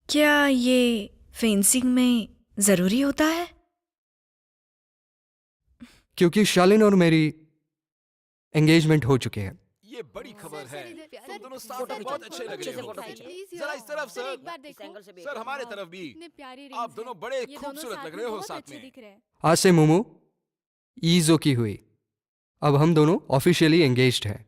क्या ये फेंसिंग में जरूरी होता है? क्योंकि शालिन और मेरी एंगेजमेंट हो चुकी है। ये बड़ी खबर है। तुम दोनों साथ फोटो में बहुत खींचो, अच्छे लग अच्छे रहे से हो। फोटो खींचो। जरा इस तरफ सर। एक बार इस देखो। एंगल से भी सर हमारे तरफ भी। कितने प्यारे आप रिंग्स दोनों हैं। बड़े ये दोनों खूबसूरत लग रहे हो बहुत साथ अच्छे में। दिख रहे हैं। आज से मोमो ईजो की हुई। अब हम दोनों ऑफिशियली एंगेज्ड हैं।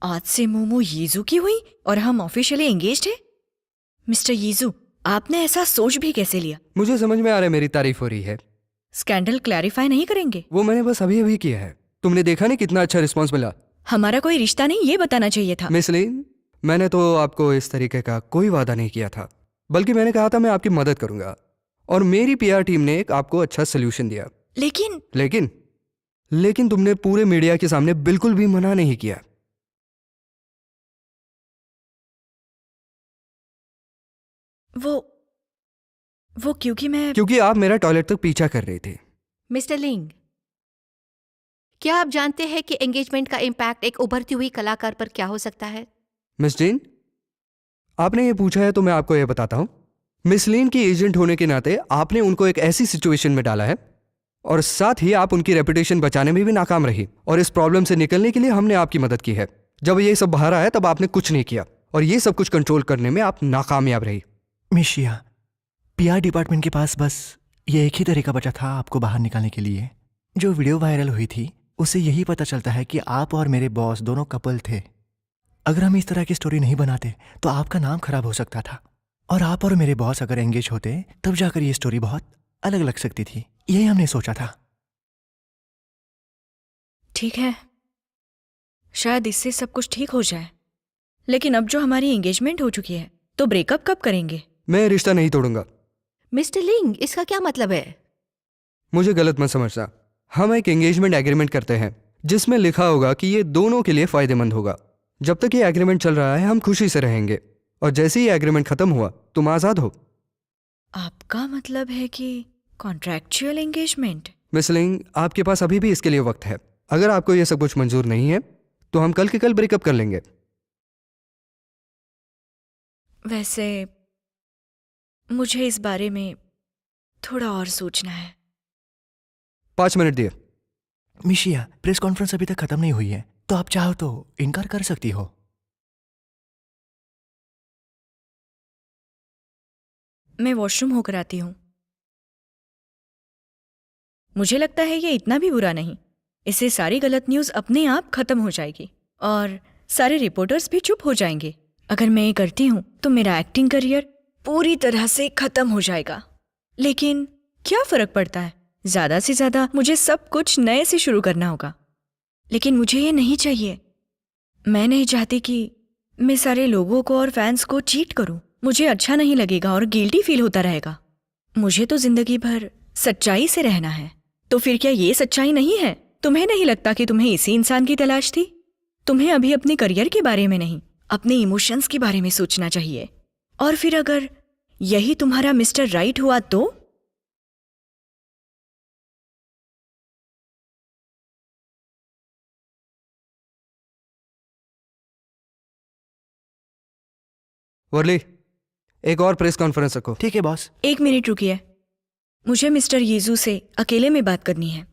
आज से मोमो यीजू की हुई और हम ऑफिशियली एंगेज्ड हैं? मिस्टर यीजू, आपने ऐसा सोच भी कैसे लिया? मुझे समझ में आ रहा है मेरी तारीफ हो रही है। स्कैंडल क्लैरिफाई नहीं करेंगे? वो मैंने बस अभी अभी किया है। तुमने देखा नहीं कितना अच्छा रिस्पॉन्स मिला। हमारा कोई रिश्ता नहीं, ये बताना चाहिए था। मिस लीन, मैंने तो आपको इस तरीके का कोई वादा नहीं किया था, बल्कि मैंने कहा था मैं आपकी मदद करूंगा और मेरी पीआर टीम ने एक आपको अच्छा सोल्यूशन दिया। लेकिन लेकिन तुमने पूरे मीडिया के सामने बिल्कुल भी मना नहीं किया। वो क्योंकि आप मेरा टॉयलेट तक पीछा कर रही थी। मिस्टर लिंग, क्या आप जानते हैं कि एंगेजमेंट का इम्पैक्ट एक उभरती हुई कलाकार पर क्या हो सकता है? मिस जीन, आपने ये पूछा है तो मैं आपको ये बताता हूं। मिस लीन की एजेंट होने के नाते आपने उनको एक ऐसी सिचुएशन में डाला है और साथ ही आप उनकी रेपुटेशन बचाने में भी नाकाम रही, और इस प्रॉब्लम से निकलने के लिए हमने आपकी मदद की है। जब ये सब बाहर आया तब आपने कुछ नहीं किया और ये सब कुछ कंट्रोल करने में आप नाकामयाब रही। मिशिया, पीआर डिपार्टमेंट के पास बस ये एक ही तरीका बचा था आपको बाहर निकालने के लिए। जो वीडियो वायरल हुई थी उससे यही पता चलता है कि आप और मेरे बॉस दोनों कपल थे। अगर हम इस तरह की स्टोरी नहीं बनाते तो आपका नाम खराब हो सकता था, और आप और मेरे बॉस अगर एंगेज होते तब जाकर ये स्टोरी बहुत अलग लग सकती थी। यही हमने सोचा था। ठीक है, शायद इससे सब कुछ ठीक हो जाए, लेकिन अब जो हमारी एंगेजमेंट हो चुकी है तो ब्रेकअप कब करेंगे? मैं रिश्ता नहीं तोड़ूंगा। मिस्टर लिंग, इसका क्या मतलब है? मुझे गलत मत समझना। हम एक एंगेजमेंट एग्रीमेंट करते हैं जिसमें लिखा होगा कि ये दोनों के लिए फायदेमंद होगा। जब तक ये एग्रीमेंट चल रहा है हम खुशी से रहेंगे, और जैसे ही एग्रीमेंट खत्म हुआ तुम आजाद हो। आपका मतलब है कि कॉन्ट्रैक्चुअल एंगेजमेंट? मिस लिंग, आपके पास अभी भी इसके लिए वक्त है। अगर आपको ये सब कुछ मंजूर नहीं है तो हम कल के कल ब्रेकअप कर लेंगे। वैसे मुझे इस बारे में थोड़ा और सोचना है। 5 मिनट दिए। मिशिया, प्रेस कॉन्फ्रेंस अभी तक खत्म नहीं हुई है, तो आप चाहो तो इनकार कर सकती हो। मैं वॉशरूम होकर आती हूँ। मुझे लगता है ये इतना भी बुरा नहीं। इससे सारी गलत न्यूज़ अपने आप खत्म हो जाएगी और सारे रिपोर्टर्स भी चुप हो जाएंगे। अगर मैं ये करती हूँ तो मेरा एक्टिंग करियर पूरी तरह से खत्म हो जाएगा। लेकिन क्या फर्क पड़ता है, ज्यादा से ज्यादा मुझे सब कुछ नए से शुरू करना होगा। लेकिन मुझे ये नहीं चाहिए। मैं नहीं चाहती कि मैं सारे लोगों को और फैंस को चीट करूं। मुझे अच्छा नहीं लगेगा और गिल्टी फील होता रहेगा। मुझे तो जिंदगी भर सच्चाई से रहना है। तो फिर क्या ये सच्चाई नहीं है? तुम्हें नहीं लगता कि तुम्हें इसी इंसान की तलाश थी? तुम्हें अभी अपने करियर के बारे में नहीं, अपने इमोशंस के बारे में सोचना चाहिए। और फिर अगर यही तुम्हारा मिस्टर राइट हुआ तो? वर्ली, एक और प्रेस कॉन्फ्रेंस रखो। ठीक है बॉस। 1 मिनट रुकिए, मुझे मिस्टर यीजू से अकेले में बात करनी है।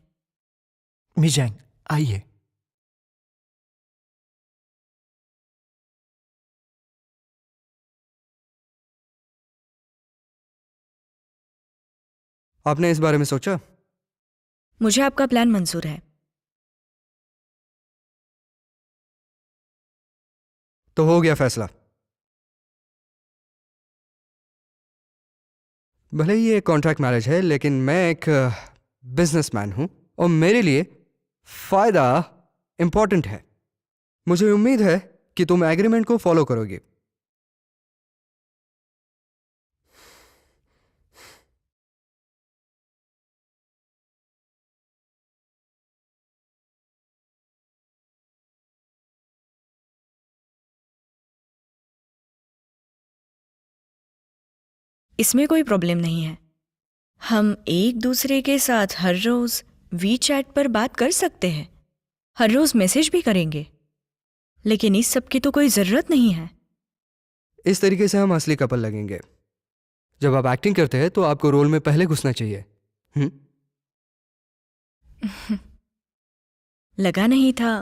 मिस जैंग, आइए। आपने इस बारे में सोचा? मुझे आपका प्लान मंजूर है। तो हो गया फैसला। भले ही ये कॉन्ट्रैक्ट मैरिज है, लेकिन मैं एक बिजनेसमैन हूं और मेरे लिए फायदा इंपॉर्टेंट है। मुझे उम्मीद है कि तुम एग्रीमेंट को फॉलो करोगे। इसमें कोई प्रॉब्लम नहीं है। हम एक दूसरे के साथ हर रोज वी चैट पर बात कर सकते हैं, हर रोज मैसेज भी करेंगे, लेकिन इस सब की तो कोई जरूरत नहीं है। इस तरीके से हम असली कपल लगेंगे। जब आप एक्टिंग करते हैं तो आपको रोल में पहले घुसना चाहिए। लगा नहीं था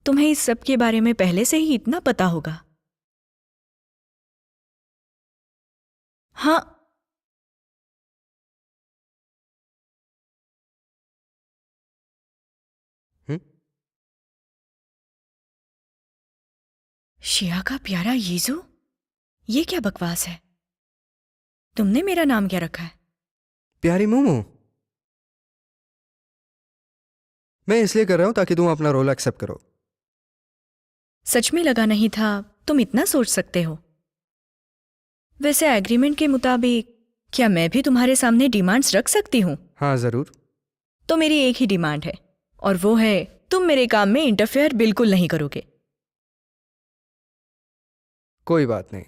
तुम्हें इस सब के बारे में पहले से ही इतना पता होगा। हाँ, शिया का प्यारा यीजू, ये क्या बकवास है? तुमने मेरा नाम क्या रखा है? प्यारी मोमो, मैं इसलिए कर रहा हूं ताकि तुम अपना रोल एक्सेप्ट करो। सच में लगा नहीं था तुम इतना सोच सकते हो। वैसे एग्रीमेंट के मुताबिक क्या मैं भी तुम्हारे सामने डिमांड्स रख सकती हूँ? हाँ जरूर। तो मेरी एक ही डिमांड है, और वो है तुम मेरे काम में इंटरफेयर बिल्कुल नहीं करोगे। कोई बात नहीं।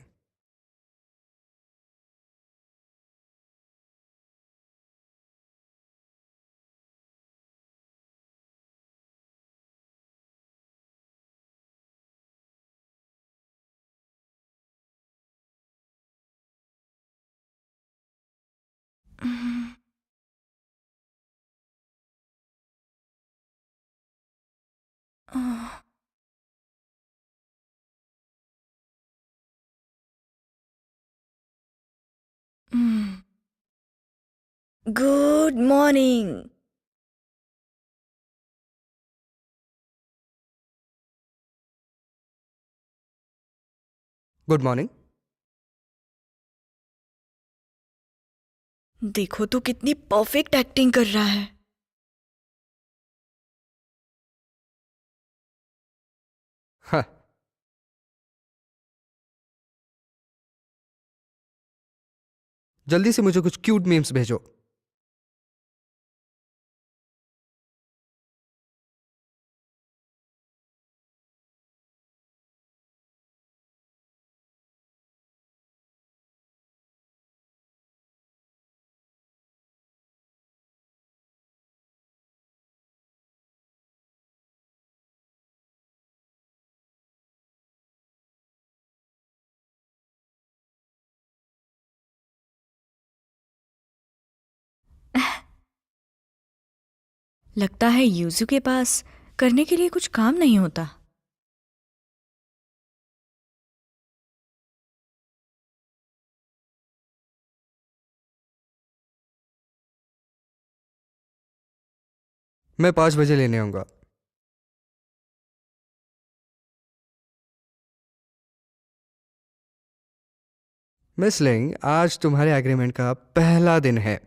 Good morning. Good morning. देखो तो कितनी परफेक्ट एक्टिंग कर रहा है। हाँ, जल्दी से मुझे कुछ क्यूट मीम्स भेजो। लगता है यूजू के पास करने के लिए कुछ काम नहीं होता। मैं 5 बजे लेने आऊंगा। मिस लिंग, आज तुम्हारे एग्रीमेंट का पहला दिन है।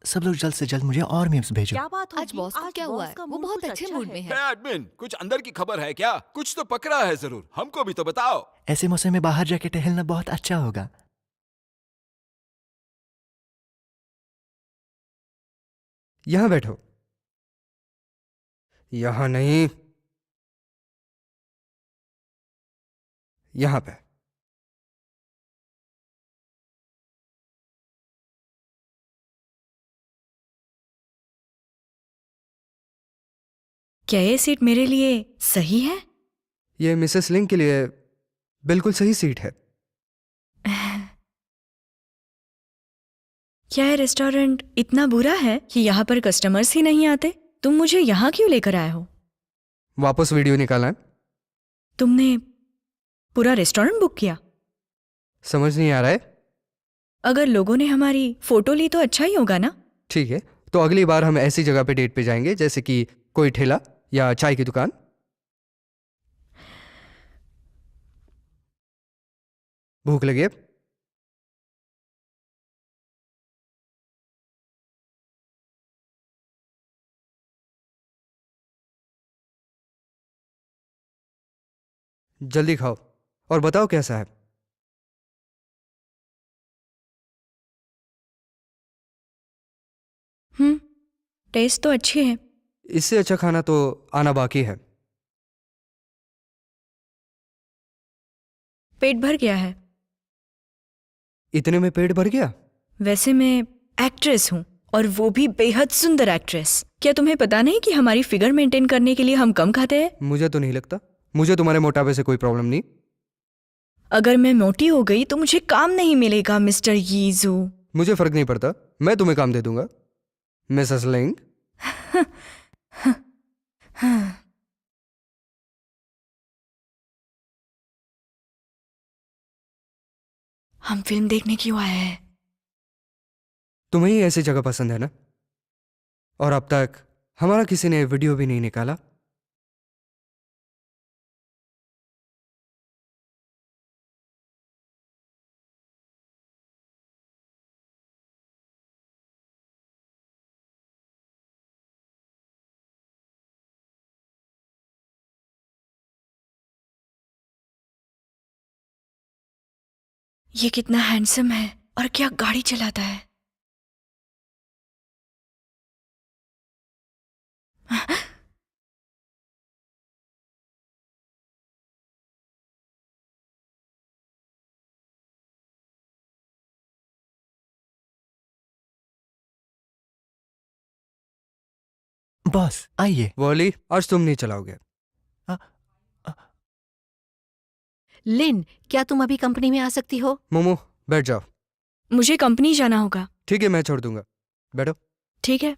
सब लोग जल्द से जल्द मुझे और मीम्स भेजो। क्या बात होगी? आज बॉस को क्या हुआ है? का वो मूड बहुत कुछ अच्छे अच्छा मूड है। में है है। एडमिन, कुछ अंदर की खबर है क्या? कुछ तो पकड़ा है जरूर, हमको भी तो बताओ। ऐसे मौसम में बाहर जाके टहलना बहुत अच्छा होगा। यहां बैठो। यहां नहीं, यहां पे। क्या ये सीट मेरे लिए सही है? ये मिसेस लिंग के लिए बिल्कुल सही सीट है। क्या ये रेस्टोरेंट इतना बुरा है कि यहाँ पर कस्टमर्स ही नहीं आते? तुम मुझे यहाँ क्यों लेकर आए हो? वापस वीडियो निकालना है? तुमने पूरा रेस्टोरेंट बुक किया? समझ नहीं आ रहा है? अगर लोगों ने हमारी फोटो ली तो अच्छा ही होगा ना? ठीक है, तो अगली बार हम ऐसी जगह पे डेट पे जाएंगे जैसे कि कोई ठेला या चाय की दुकान। भूख लगी है? जल्दी खाओ और बताओ कैसा है। टेस्ट तो अच्छी है। इससे अच्छा खाना तो आना बाकी है। पेट भर गया है। इतने में पेट भर गया? वैसे मैं एक्ट्रेस हूँ, और वो भी बेहद सुंदर एक्ट्रेस। क्या तुम्हें पता नहीं कि हमारी फिगर मेंटेन करने के लिए हम कम खाते हैं? मुझे तो नहीं लगता। मुझे तुम्हारे मोटापे से कोई प्रॉब्लम नहीं। अगर मैं मोटी हो गई तो मुझे काम नहीं मिलेगा मिस्टर यीजू। मुझे फर्क नहीं पड़ता, मैं तुम्हें काम दे दूंगा मिसेस लिंग। हम फिल्म देखने क्यों आए हैं? तुम्हें ही ऐसी जगह पसंद है ना? और अब तक हमारा किसी ने वीडियो भी नहीं निकाला। ये कितना हैंडसम है और क्या गाड़ी चलाता है। बॉस आइए। वॉली, आज तुम नहीं चलाओगे। लिन, क्या तुम अभी कंपनी में आ सकती हो? मोमो, बैठ जाओ। मुझे कंपनी जाना होगा। ठीक है, मैं छोड़ दूंगा, बैठो। ठीक है।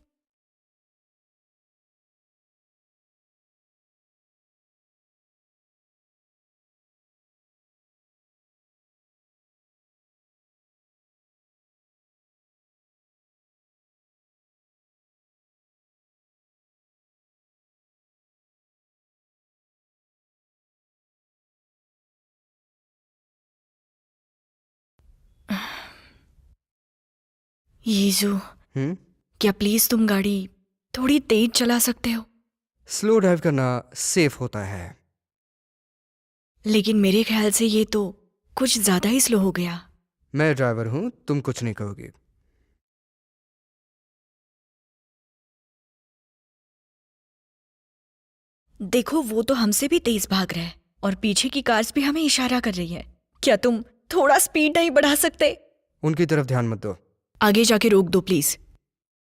यीजू, क्या प्लीज तुम गाड़ी थोड़ी तेज चला सकते हो? स्लो ड्राइव करना सेफ होता है। लेकिन मेरे ख्याल से ये तो कुछ ज्यादा ही स्लो हो गया। मैं ड्राइवर हूं, तुम कुछ नहीं कहोगी। देखो, वो तो हमसे भी तेज भाग रहा है और पीछे की कार्स भी हमें इशारा कर रही है। क्या तुम थोड़ा स्पीड नहीं बढ़ा सकते? उनकी तरफ ध्यान मत दो। आगे जाके रोक दो प्लीज।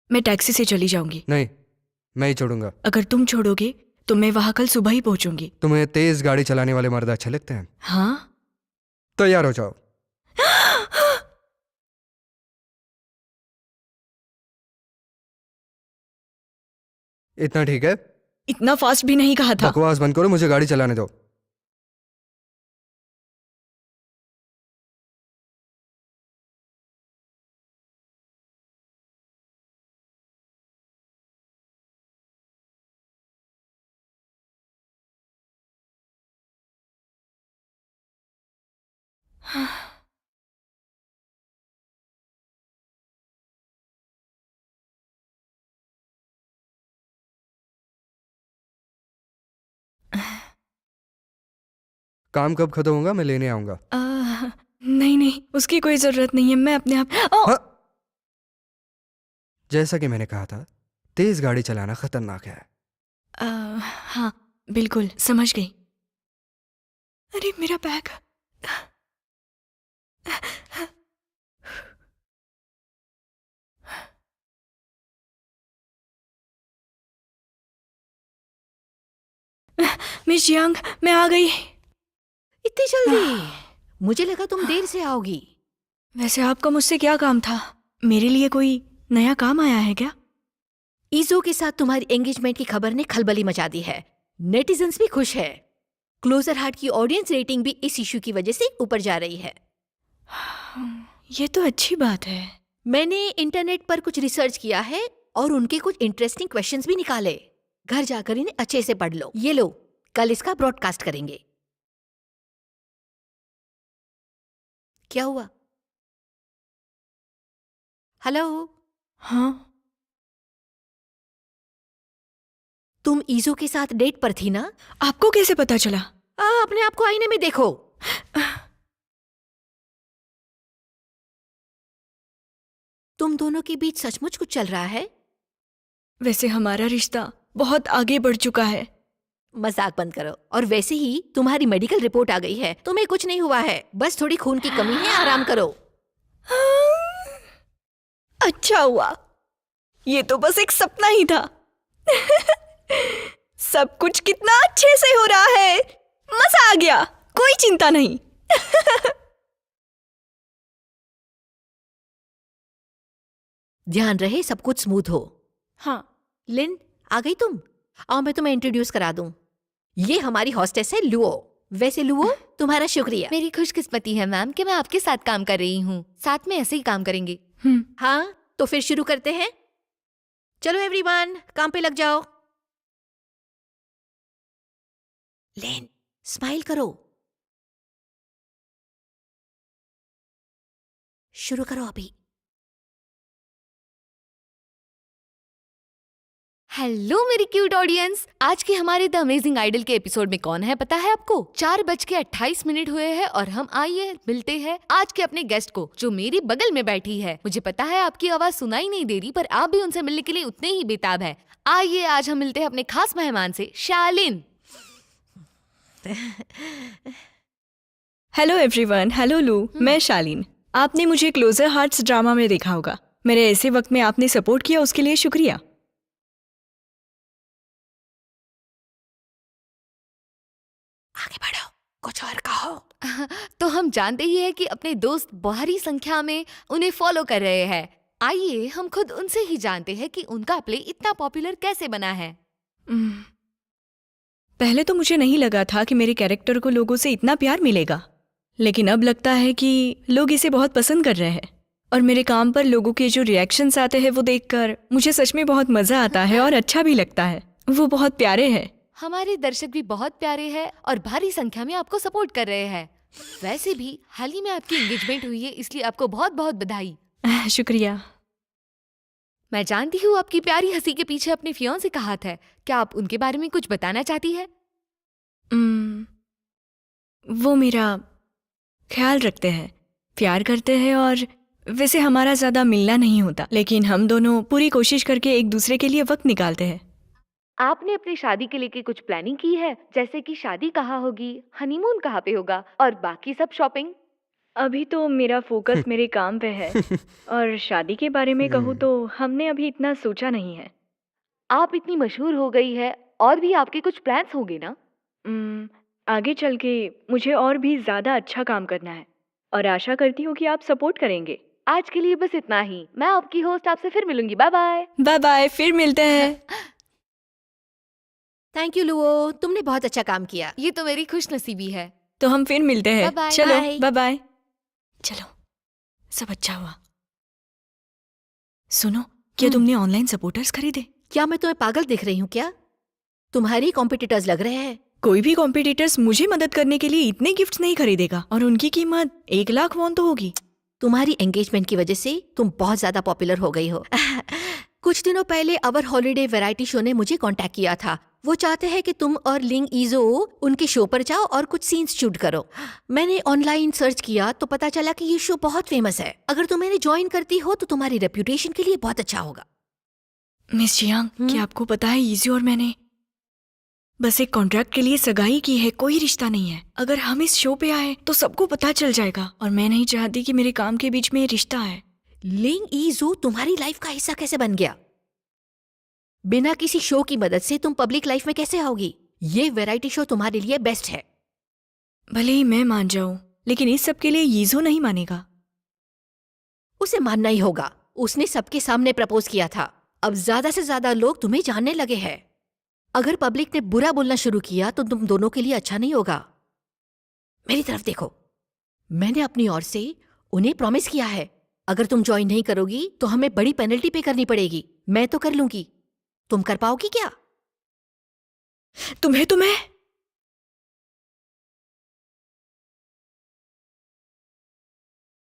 मैं टैक्सी से चली जाऊंगी। नहीं, मैं ही छोड़ूंगा। अगर तुम छोड़ोगे तो मैं वहां कल सुबह ही पहुंचूंगी। तुम्हें तेज गाड़ी चलाने वाले मर्द अच्छे लगते हैं? हाँ। तैयार हो जाओ। इतना ठीक है? इतना फास्ट भी नहीं कहा था। बकवास बंद करो, मुझे गाड़ी चलाने दो। काम कब खत्म होगा, मैं लेने आऊंगा। नहीं नहीं, उसकी कोई जरूरत नहीं है, मैं अपने आप हाँ। जैसा कि मैंने कहा था, तेज गाड़ी चलाना खतरनाक है। हाँ बिल्कुल समझ गई। अरे मेरा बैग। मिस यंग, मैं आ गई। इतनी जल्दी? मुझे लगा तुम देर से आओगी। वैसे आपका मुझसे क्या काम था? मेरे लिए कोई नया काम आया है क्या? ईजो के साथ तुम्हारी एंगेजमेंट की खबर ने खलबली मचा दी है। नेटिजन्स भी खुश है। क्लोजर हार्ट की ऑडियंस रेटिंग भी इस इशू की वजह से ऊपर जा रही है। ये तो अच्छी बात है। मैंने इंटरनेट पर कुछ रिसर्च किया है और उनके कुछ इंटरेस्टिंग क्वेश्चंस भी निकाले। घर जाकर इन्हें अच्छे से पढ़ लो। ये लो, कल इसका ब्रॉडकास्ट करेंगे। क्या हुआ? हेलो? हाँ, तुम ईजो के साथ डेट पर थी ना? आपको कैसे पता चला? अपने आप को आईने में देखो। तुम दोनों के बीच सचमुच कुछ चल रहा है? वैसे हमारा रिश्ता बहुत आगे बढ़ चुका है। मजाक बंद करो। और वैसे ही तुम्हारी मेडिकल रिपोर्ट आ गई है। तुम्हें कुछ नहीं हुआ है, बस थोड़ी खून की कमी है, आराम करो। अच्छा हुआ, ये तो बस एक सपना ही था। सब कुछ कितना अच्छे से हो रहा है, मजा आ गया, कोई चिंता नहीं। ध्यान रहे सब कुछ स्मूथ हो। हाँ, लिन, आ गई तुम? आओ मैं तुम्हें इंट्रोड्यूस करा दूं। ये हमारी हॉस्टेस है लुओ। वैसे लुओ, तुम्हारा शुक्रिया। मेरी खुशकिस्मती है मैम कि मैं आपके साथ काम कर रही हूँ। साथ में ऐसे ही काम करेंगे। हाँ, तो फिर शुरू करते हैं। चलो एवरीवन, काम पे लग जाओ। लेन, स्माइल करो। शुरू करो अभी। हेलो मेरी क्यूट ऑडियंस, आज के हमारे द अमेजिंग आइडल के एपिसोड में कौन है पता है आपको? 4:28 हुए हैं और हम आइए मिलते हैं आज के अपने गेस्ट को जो मेरी बगल में बैठी है। मुझे पता है आपकी आवाज सुनाई नहीं दे रही, पर आप भी उनसे मिलने के लिए उतने ही बेताब है। आइए आज हम मिलते हैं अपने खास मेहमान से, शालिन। हेलो एवरीवन, हेलो लू, मैं शालिन। आपने मुझे क्लोजर हार्ट्स ड्रामा में देखा होगा। मेरे ऐसे वक्त में आपने सपोर्ट किया, उसके लिए शुक्रिया। आगे बढ़ो, कुछ और कहो। तो हम जानते ही है कि अपने दोस्त भारी संख्या में उन्हें फॉलो कर रहे हैं। आइए हम खुद उनसे ही जानते हैं कि उनका प्ले इतना पॉपुलर कैसे बना है। पहले तो मुझे नहीं लगा था कि मेरे कैरेक्टर को लोगों से इतना प्यार मिलेगा, लेकिन अब लगता है कि लोग इसे बहुत पसंद कर रहे हैं। और मेरे काम पर लोगों के जो रिएक्शंस आते हैं वो देखकर मुझे सच में बहुत मजा आता है और अच्छा भी लगता है। वो बहुत प्यारे हैं। हमारे दर्शक भी बहुत प्यारे हैं और भारी संख्या में आपको सपोर्ट कर रहे हैं। वैसे भी हाल ही में आपकी एंगेजमेंट हुई है, इसलिए आपको बहुत बहुत बधाई। शुक्रिया। मैं जानती हूँ आपकी प्यारी हंसी के पीछे अपने फियांसे का हाथ है। क्या आप उनके बारे में कुछ बताना चाहती है? वो मेरा ख्याल रखते हैं, प्यार करते हैं और वैसे हमारा ज्यादा मिलना नहीं होता, लेकिन हम दोनों पूरी कोशिश करके एक दूसरे के लिए वक्त निकालते हैं। आपने अपनी शादी के लिए कुछ प्लानिंग की है, जैसे कि शादी कहाँ होगी, हनीमून कहाँ पे होगा और बाकी सब शॉपिंग? अभी तो मेरा फोकस मेरे काम पे है और शादी के बारे में कहूँ तो हमने अभी इतना सोचा नहीं है। आप इतनी मशहूर हो गई है और भी आपके कुछ प्लान्स होंगे ना? आगे चल के मुझे और भी ज्यादा अच्छा काम करना है और आशा करती हूँ कि आप सपोर्ट करेंगे। आज के लिए बस इतना ही। मैं आपकी होस्ट आपसे फिर मिलूंगी। Bye bye. बाय बाय, फिर मिलते हैं। थैंक यू लुओ, तुमने बहुत अच्छा काम किया। ये तो मेरी खुशनसीबी है। तो हम फिर मिलते हैं। Bye-bye. चलो Bye. Bye bye. चलो, सब अच्छा हुआ। सुनो, क्या तुमने ऑनलाइन सपोर्टर्स खरीदे? क्या मैं तुम्हें पागल दिख रही हूँ क्या? तुम्हारी कॉम्पिटिटर्स लग रहे हैं। कोई भी कॉम्पिटिटर्स मुझे मदद करने के लिए इतने गिफ्ट्स नहीं खरीदेगा और उनकी कीमत 1 लाख वॉन तो होगी। तुम्हारी एंगेजमेंट की वजह से तुम बहुत ज्यादा पॉपुलर हो गई हो। कुछ दिनों पहले अवर हॉलिडे वैरायटी शो ने मुझे कांटेक्ट किया था वो चाहते हैं कि तुम और लिंग ईजो उनके शो पर जाओ और कुछ सीन्स शूट करो। मैंने ऑनलाइन सर्च किया तो पता चला कि ये शो बहुत फेमस है। अगर तुम इन्हें ज्वाइन करती हो तो तुम्हारी रेप्यूटेशन के लिए बहुत अच्छा होगा। मिस जियांग, क्या आपको पता है ईजी और मैंने बस एक कॉन्ट्रैक्ट के लिए सगाई की है, कोई रिश्ता नहीं है। अगर हम इस शो पे आए तो सबको पता चल जाएगा और मैं नहीं चाहती कि मेरे काम के बीच में ये रिश्ता है। लिंग ईजो तुम्हारी लाइफ का हिस्सा कैसे बन गया? बिना किसी शो की मदद से तुम पब्लिक लाइफ में कैसे आओगी? ये वैरायटी शो तुम्हारे लिए बेस्ट है। भले ही मैं मान जाऊं, लेकिन इस सब के लिए यीजो नहीं मानेगा। उसे मानना ही होगा। उसने सबके सामने प्रपोज किया था। अब ज्यादा से ज्यादा लोग तुम्हें जानने लगे हैं। अगर पब्लिक ने बुरा बोलना शुरू किया तो तुम दोनों के लिए अच्छा नहीं होगा। मेरी तरफ देखो, मैंने अपनी ओर से उन्हें प्रॉमिस किया है, अगर तुम ज्वाइन नहीं करोगी तो हमें बड़ी पेनल्टी पे करनी पड़ेगी। मैं तो कर लूंगी, तुम कर पाओगी क्या? तुम्हें तो मैं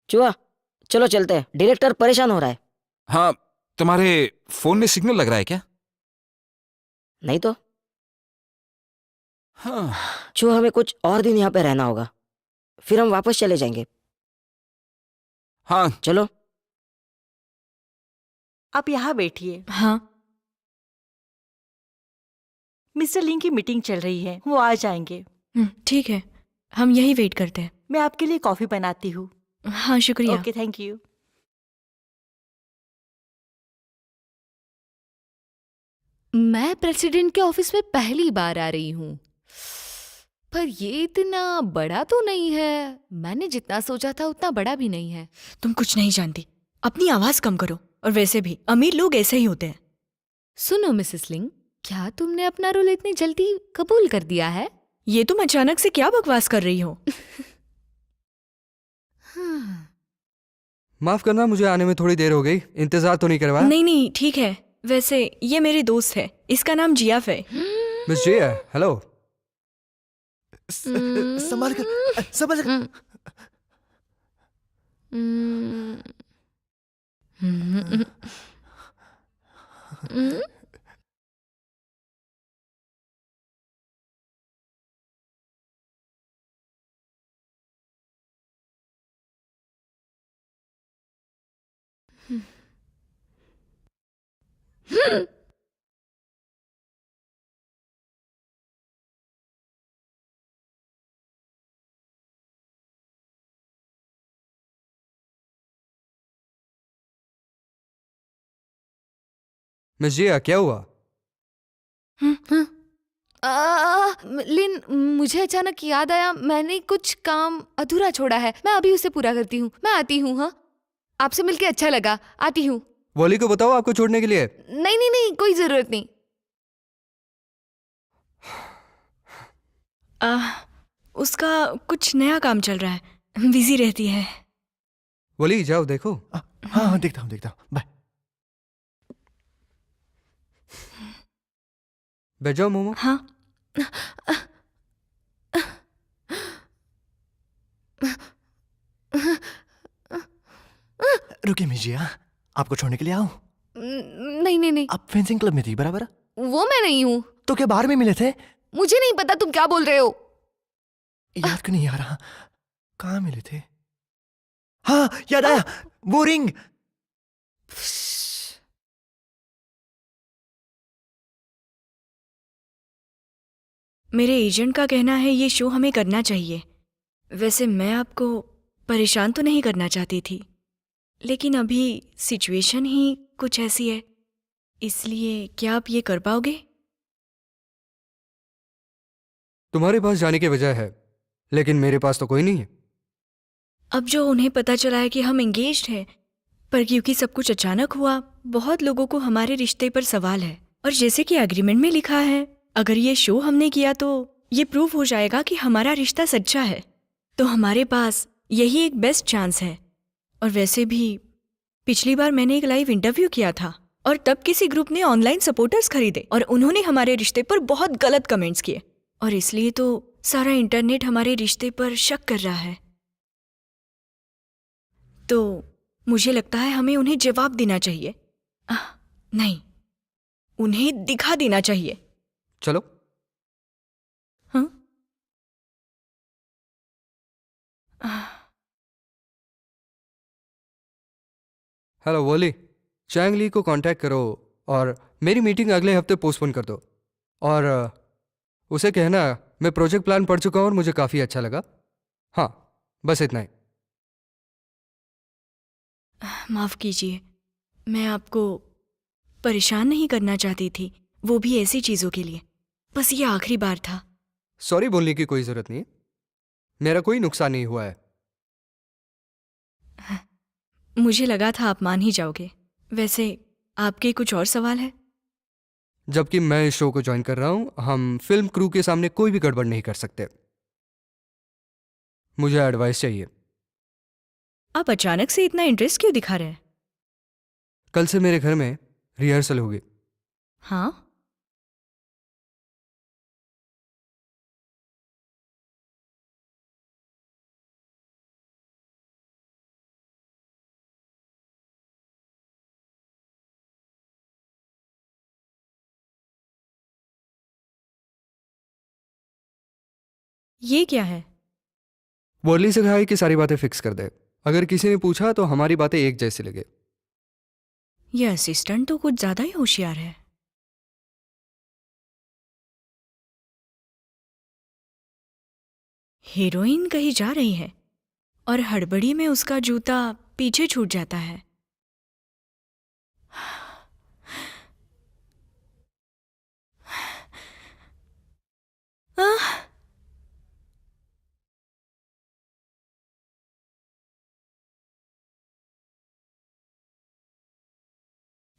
चुआ, चलो चलते हैं। डायरेक्टर परेशान हो रहा है। हाँ, तुम्हारे फोन में सिग्नल लग रहा है क्या? नहीं तो हाँ। चुआ, हमें कुछ और दिन यहाँ पे रहना होगा, फिर हम वापस चले जाएंगे। हाँ, चलो। आप यहाँ बैठिए। हाँ, मिस्टर लिंग की मीटिंग चल रही है, वो आ जाएंगे। ठीक है, हम यही वेट करते हैं। मैं आपके लिए कॉफी बनाती हूँ। हाँ, शुक्रिया। Okay, thank you. मैं प्रेसिडेंट के ऑफिस में पहली बार आ रही हूँ, पर ये इतना बड़ा तो नहीं है। मैंने जितना सोचा था उतना बड़ा भी नहीं है। तुम कुछ नहीं जानती, अपनी आवाज कम करो। और वैसे भी अमीर लोग ऐसे ही होते हैं। सुनो मिसेस लिंग, क्या तुमने अपना रोल इतनी जल्दी कबूल कर दिया है? ये तुम अचानक से क्या बकवास कर रही हो? माफ करना, मुझे आने में थोड़ी देर हो गई। इंतजार तो नहीं करवाया? नहीं नहीं, ठीक है। वैसे ये मेरी दोस्त है, इसका नाम जियाफ है। मिस जिया, हेलो। संभाल कर, संभाल कर। मिस जिया, क्या हुआ? लिन, मुझे अचानक याद आया, मैंने कुछ काम अधूरा छोड़ा है। मैं अभी उसे पूरा करती हूँ। मैं आती हूँ। हाँ, आपसे मिलके अच्छा लगा। आती हूँ। वॉली को बताओ आपको छोड़ने के लिए। नहीं नहीं नहीं, कोई जरूरत नहीं। उसका कुछ नया काम चल रहा है, बिजी रहती है। वॉली, जाओ देखो। हाँ हाँ, देखता हूँ देखता हूँ। बाय। बैठ जाओ मोमो। हाँ, रुकिए मिजिया, आपको छोड़ने के लिए आऊं? नहीं नहीं नहीं, आप फेंसिंग क्लब में थी बराबर? वो मैं नहीं हूँ। तो क्या बाहर में मिले थे? मुझे नहीं पता तुम क्या बोल रहे हो। याद क्यों नहीं आ रहा? कहाँ मिले थे? हाँ, याद आया, वो रिंग। मेरे एजेंट का कहना है ये शो हमें करना चाहिए। वैसे मैं आपको परेशान तो नहीं करना चाहती थी, लेकिन अभी सिचुएशन ही कुछ ऐसी है, इसलिए क्या आप ये कर पाओगे? तुम्हारे पास जाने की वजह है, लेकिन मेरे पास तो कोई नहीं है। अब जो उन्हें पता चला है कि हम एंगेज्ड हैं, पर क्योंकि सब कुछ अचानक हुआ, बहुत लोगों को हमारे रिश्ते पर सवाल है। और जैसे कि एग्रीमेंट में लिखा है, अगर ये शो हमने किया तो ये प्रूव हो जाएगा कि हमारा रिश्ता सच्चा है। तो हमारे पास यही एक बेस्ट चांस है। और वैसे भी पिछली बार मैंने एक लाइव इंटरव्यू किया था और तब किसी ग्रुप ने ऑनलाइन सपोर्टर्स खरीदे और उन्होंने हमारे रिश्ते पर बहुत गलत कमेंट्स किए, और इसलिए तो सारा इंटरनेट हमारे रिश्ते पर शक कर रहा है। तो मुझे लगता है हमें उन्हें जवाब देना चाहिए। नहीं, उन्हें दिखा देना चाहिए। चलो। हाँ हेलो वोली, चैंग ली को कांटेक्ट करो और मेरी मीटिंग अगले हफ्ते पोस्टपोन कर दो। और उसे कहना मैं प्रोजेक्ट प्लान पढ़ चुका हूँ और मुझे काफ़ी अच्छा लगा। हाँ, बस इतना ही। माफ़ कीजिए, मैं आपको परेशान नहीं करना चाहती थी, वो भी ऐसी चीज़ों के लिए। बस ये आखिरी बार था। सॉरी बोलने की कोई ज़रूरत नहीं है, मेरा कोई नुकसान नहीं हुआ है। मुझे लगा था आप मान ही जाओगे। वैसे आपके कुछ और सवाल है? जबकि मैं इस शो को ज्वाइन कर रहा हूँ, हम फिल्म क्रू के सामने कोई भी गड़बड़ नहीं कर सकते। मुझे एडवाइस चाहिए। आप अचानक से इतना इंटरेस्ट क्यों दिखा रहे हैं? कल से मेरे घर में रिहर्सल होगी। हाँ, ये क्या है? वर्ली से कहा है कि सारी बातें फिक्स कर दे। अगर किसी ने पूछा तो हमारी बातें एक जैसी लगे। ये असिस्टेंट तो कुछ ज्यादा ही होशियार है। हीरोइन कहीं जा रही है और हड़बड़ी में उसका जूता पीछे छूट जाता है। आह!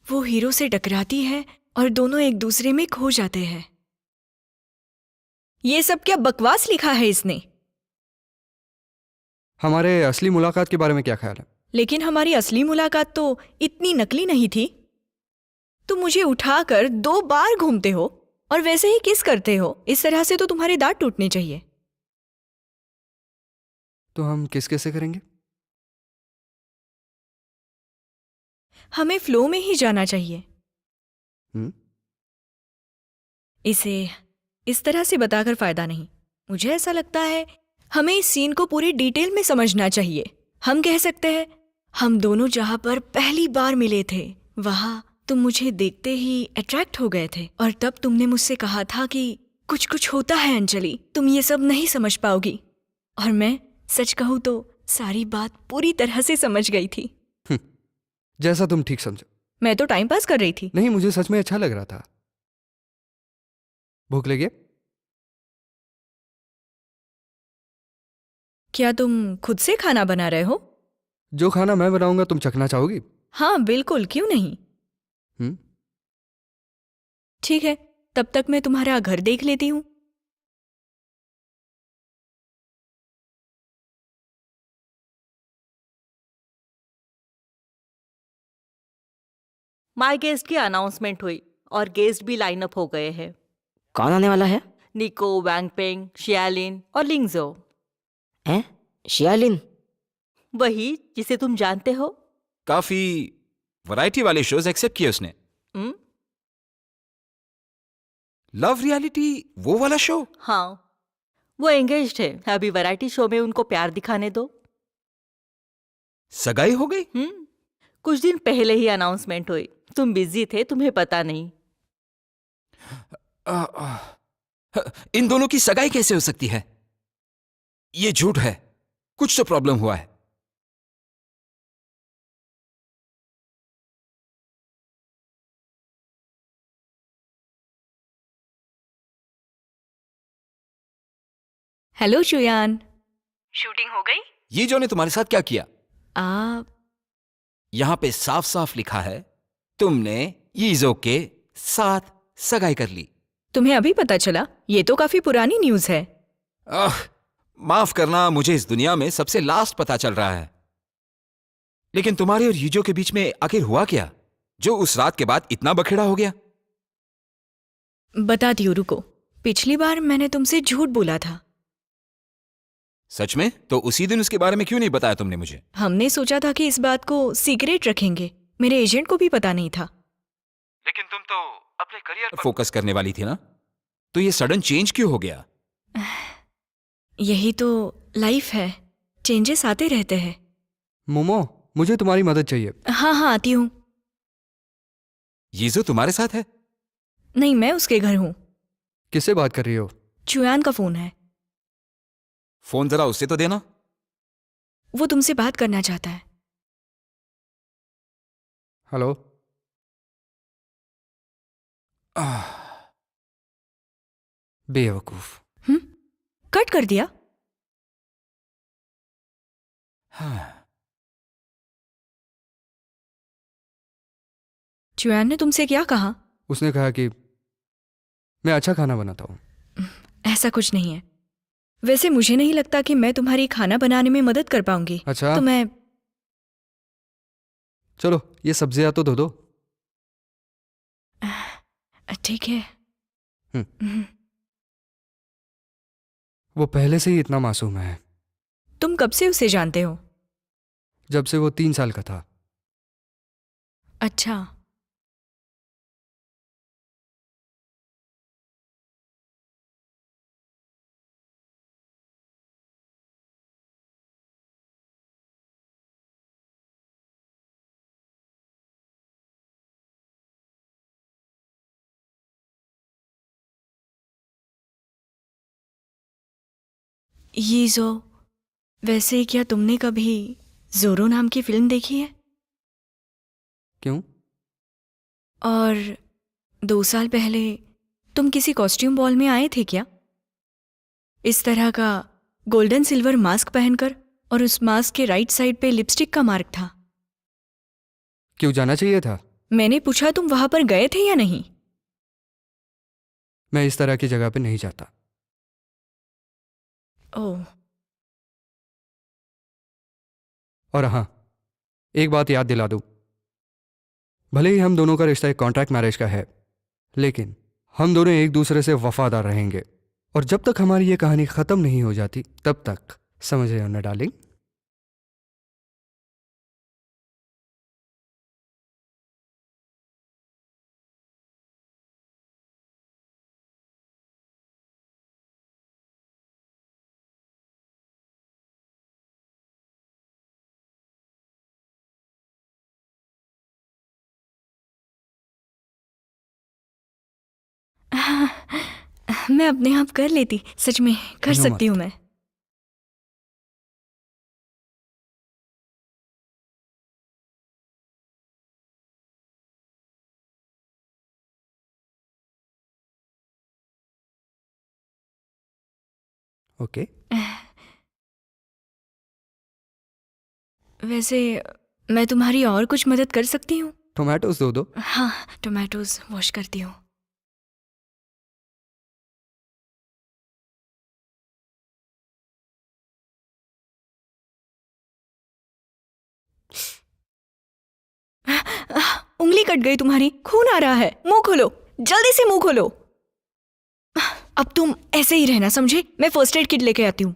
वो हीरो से टकराती है और दोनों एक दूसरे में खो जाते हैं। ये सब क्या बकवास लिखा है इसने? हमारे असली मुलाकात के बारे में क्या ख्याल है? लेकिन हमारी असली मुलाकात तो इतनी नकली नहीं थी। तुम मुझे उठाकर 2 बार घूमते हो और वैसे ही किस करते हो। इस तरह से तो तुम्हारे दांत टूटने चाहिए। तो हम किस कैसे करेंगे? हमें फ्लो में ही जाना चाहिए। हम्म? इसे इस तरह से बताकर फायदा नहीं। मुझे ऐसा लगता है हमें इस सीन को पूरी डिटेल में समझना चाहिए। हम कह सकते हैं हम दोनों जहां पर पहली बार मिले थे वहां तुम मुझे देखते ही अट्रैक्ट हो गए थे और तब तुमने मुझसे कहा था कि कुछ कुछ होता है अंजलि, तुम ये सब नहीं समझ पाओगी। और मैं सच कहूं तो सारी बात पूरी तरह से समझ गई थी। जैसा तुम ठीक समझो। मैं तो टाइम पास कर रही थी। नहीं, मुझे सच में अच्छा लग रहा था। भूख लगी है? क्या तुम खुद से खाना बना रहे हो? जो खाना मैं बनाऊंगा तुम चखना चाहोगी? हाँ बिल्कुल, क्यों नहीं। हम्म? ठीक है, तब तक मैं तुम्हारा घर देख लेती हूँ। माय गेस्ट की अनाउंसमेंट हुई और गेस्ट भी लाइन अप हो गए हैं। कौन आने वाला है? निको, वैंगपेंग, शियालिन और लिंगजो। हैं? शियालिन? वही जिसे तुम जानते हो। काफी वैरायटी वाले शोज एक्सेप्ट किए उसने। हम्म? लव रियलिटी वो वाला शो? हाँ, वो एंगेज्ड है। अभी वैरायटी शो में उनको प्यार दिखाने दो। सगाई हो गई? कुछ दिन पहले ही अनाउंसमेंट हुई। तुम बिजी थे, तुम्हें पता नहीं। इन दोनों की सगाई कैसे हो सकती है? ये झूठ है। कुछ तो प्रॉब्लम हुआ है। हेलो जुयान। शूटिंग हो गई? ये जो ने तुम्हारे साथ क्या किया? आप यहां पे साफ साफ लिखा है तुमने यीजो के साथ सगाई कर ली। तुम्हें अभी पता चला? ये तो काफी पुरानी न्यूज़ है। माफ करना, मुझे इस दुनिया में सबसे लास्ट पता चल रहा है। लेकिन तुम्हारे और यीजो के बीच में आखिर हुआ क्या, जो उस रात के बाद इतना बखेड़ा हो गया? बताती हूँ, रुको। पिछली बार मैंने तुमसे झूठ बोला था। सच में? तो उसी दिन उसके बारे में क्यों नहीं बताया तुमने मुझे? हमने सोचा था कि इस बात को सीक्रेट रखेंगे। मेरे एजेंट को भी पता नहीं था। लेकिन तुम तो अपने करियर पर फोकस करने वाली थी ना? तो ये सडन चेंज क्यों हो गया? यही तो लाइफ है, चेंजेस आते रहते हैं। मोमो, मुझे तुम्हारी मदद चाहिए। हाँ हाँ, आती हूँ। ये जो तुम्हारे साथ है? नहीं, मैं उसके घर हूँ। किससे बात कर रही हो? चुयान का फोन है। फोन जरा उससे तो देना। वो तुमसे बात करना चाहता है। हेलो। बेवकूफ। कट कर दिया। हाँ। चुयान ने तुमसे क्या कहा? उसने कहा कि मैं अच्छा खाना बनाता हूँ। ऐसा कुछ नहीं है। वैसे मुझे नहीं लगता कि मैं तुम्हारी खाना बनाने में मदद कर पाऊंगी। अच्छा, तो मैं चलो ये सब्जियां तो धो दो। ठीक है। वो पहले से ही इतना मासूम है। तुम कब से उसे जानते हो? जब से वो 3 साल का था। अच्छा। यीजो, वैसे क्या तुमने कभी जोरो नाम की फिल्म देखी है? क्यों? और 2 साल पहले तुम किसी कॉस्ट्यूम बॉल में आए थे क्या? इस तरह का गोल्डन सिल्वर मास्क पहनकर, और उस मास्क के राइट साइड पे लिपस्टिक का मार्क था। क्यों जाना चाहिए था? मैंने पूछा तुम वहां पर गए थे या नहीं। मैं इस तरह की जगह पे नहीं जाता। ओह। और हाँ, एक बात याद दिला दूं। भले ही हम दोनों का रिश्ता एक कॉन्ट्रैक्ट मैरिज का है, लेकिन हम दोनों एक दूसरे से वफादार रहेंगे। और जब तक हमारी ये कहानी खत्म नहीं हो जाती, तब तक। समझ रहे हो ना डार्लिंग? मैं अपने आप कर लेती, सच में कर नो सकती मत। हूँ मैं। ओके। वैसे मैं तुम्हारी और कुछ मदद कर सकती हूँ? टोमेटोज दो दो। हाँ, टोमेटोज वॉश करती हूँ। उंगली कट गई तुम्हारी, खून आ रहा है। मुंह खोलो, जल्दी से मुंह खोलो। अब तुम ऐसे ही रहना, समझे? मैं फर्स्ट एड किट लेके आती हूँ।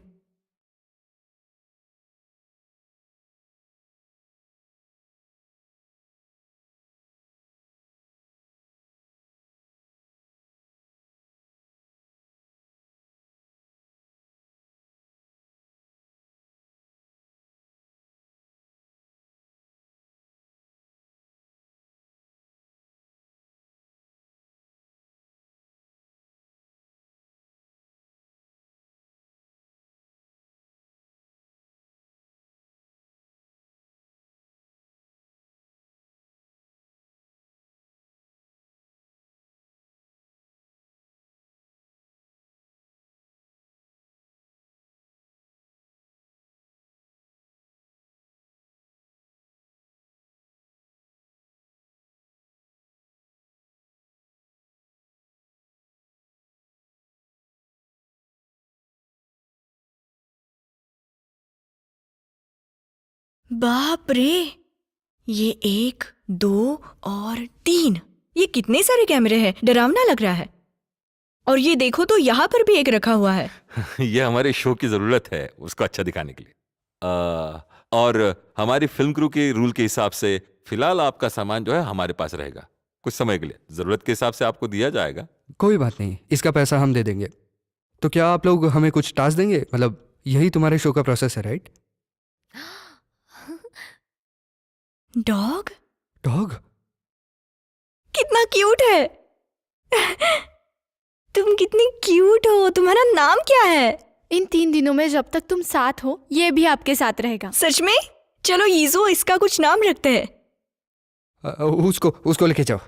बाप रे, ये 1, 2 और 3, ये कितने सारे कैमरे हैं। डरावना लग रहा है। और ये देखो तो यहाँ पर भी एक रखा हुआ है। ये हमारे शो की जरूरत है, उसको अच्छा दिखाने के लिए। और हमारी फिल्म क्रू के रूल के हिसाब से फिलहाल आपका सामान जो है हमारे पास रहेगा कुछ समय के लिए। जरूरत के हिसाब से आपको दिया जाएगा, कोई बात नहीं, इसका पैसा हम दे देंगे। तो क्या आप लोग हमें कुछ टास्क देंगे? मतलब यही तुम्हारे शो का प्रोसेस है, राइट? Dog dog? कितना क्यूट है। तुम कितनी क्यूट हो। तुम्हारा नाम क्या है? इन 3 दिनों में जब तक तुम साथ हो ये भी आपके साथ रहेगा। सच में? चलो यीजो, इसका कुछ नाम रखते हैं। उसको लेके जाओ,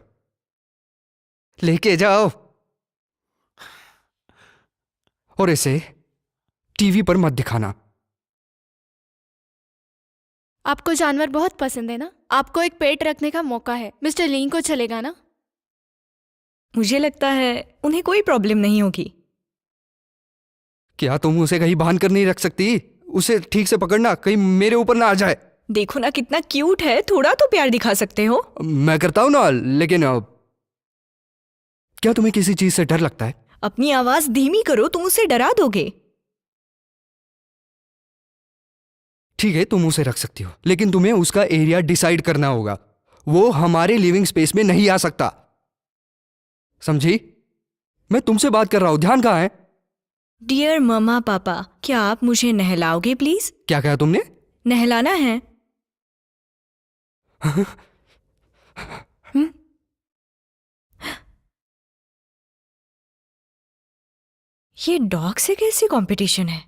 लेके जाओ। और इसे टीवी पर मत दिखाना। आपको जानवर बहुत पसंद है ना? आपको एक पेट रखने का मौका है। मिस्टर लिंग को चलेगा ना? मुझे लगता है उन्हें कोई प्रॉब्लम नहीं होगी। क्या तुम उसे कहीं बांध कर नहीं रख सकती? उसे ठीक से पकड़ना, कहीं मेरे ऊपर ना आ जाए। देखो ना कितना क्यूट है, थोड़ा तो प्यार दिखा सकते हो। मैं करता हूं ना, लेकिन क्या तुम्हें किसी चीज से डर लगता है? अपनी आवाज धीमी करो, तुम उसे डरा दोगे। ठीक है, तुम उसे रख सकती हो, लेकिन तुम्हें उसका एरिया डिसाइड करना होगा। वो हमारे लिविंग स्पेस में नहीं आ सकता, समझी? मैं तुमसे बात कर रहा हूं, ध्यान कहाँ है? डियर मम्मा पापा, क्या आप मुझे नहलाओगे प्लीज? क्या कहा तुमने? नहलाना है। ये डॉग से कैसी कंपटीशन है?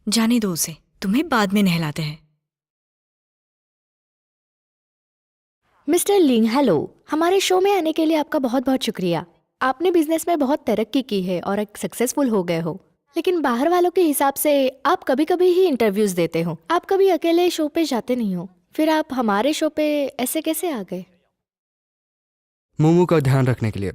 जाने दो उसे, तुम्हें बाद में नहलाते हैं। मिस्टर लिंग हेलो, हमारे शो में आने के लिए आपका बहुत बहुत शुक्रिया। आपने बिजनेस में बहुत तरक्की की है और एक सक्सेसफुल हो गए हो, लेकिन बाहर वालों के हिसाब से आप कभी कभी ही इंटरव्यूज देते हो। आप कभी अकेले शो पे जाते नहीं हो, फिर आप हमारे शो पे ऐसे कैसे आ गए? मोमो का ध्यान रखने के लिए।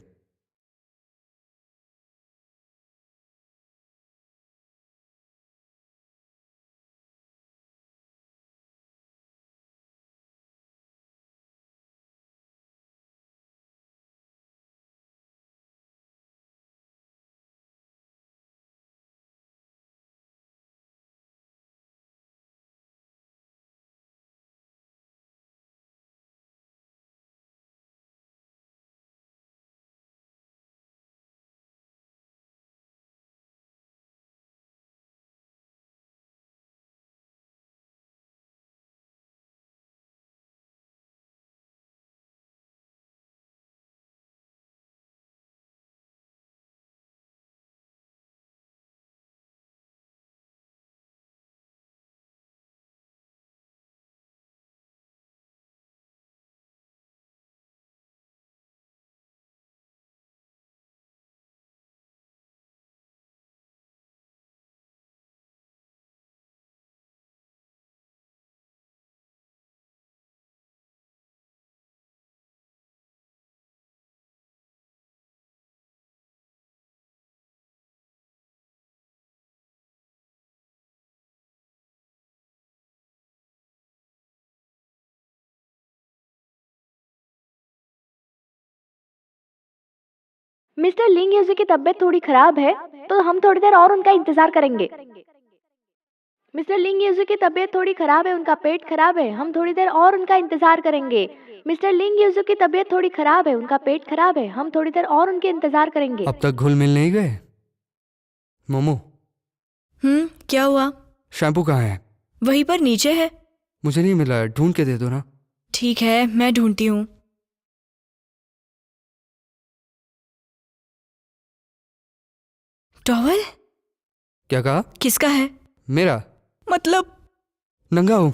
मिस्टर लिंग यूजी की तबीयत थोड़ी खराब है, तो हम थोड़ी देर और उनका इंतजार करेंगे। मिस्टर लिंग यूजी की तबीयत थोड़ी खराब है, उनका पेट खराब है, हम थोड़ी देर और उनका इंतजार करेंगे। मिस्टर लिंग यूजी की तबीयत थोड़ी खराब है, उनका पेट खराब है, हम थोड़ी देर और उनके इंतजार करेंगे। अब तक घुल मिल नहीं गए? मोमो, क्या हुआ? शैम्पू कहाँ है? वहीं पर नीचे है। मुझे नहीं मिला, ढूंढ के दे दो ना। ठीक है, मैं ढूंढती हूँ। टॉवल? क्या कहा? किसका है? मेरा? मतलब नंगा हूं।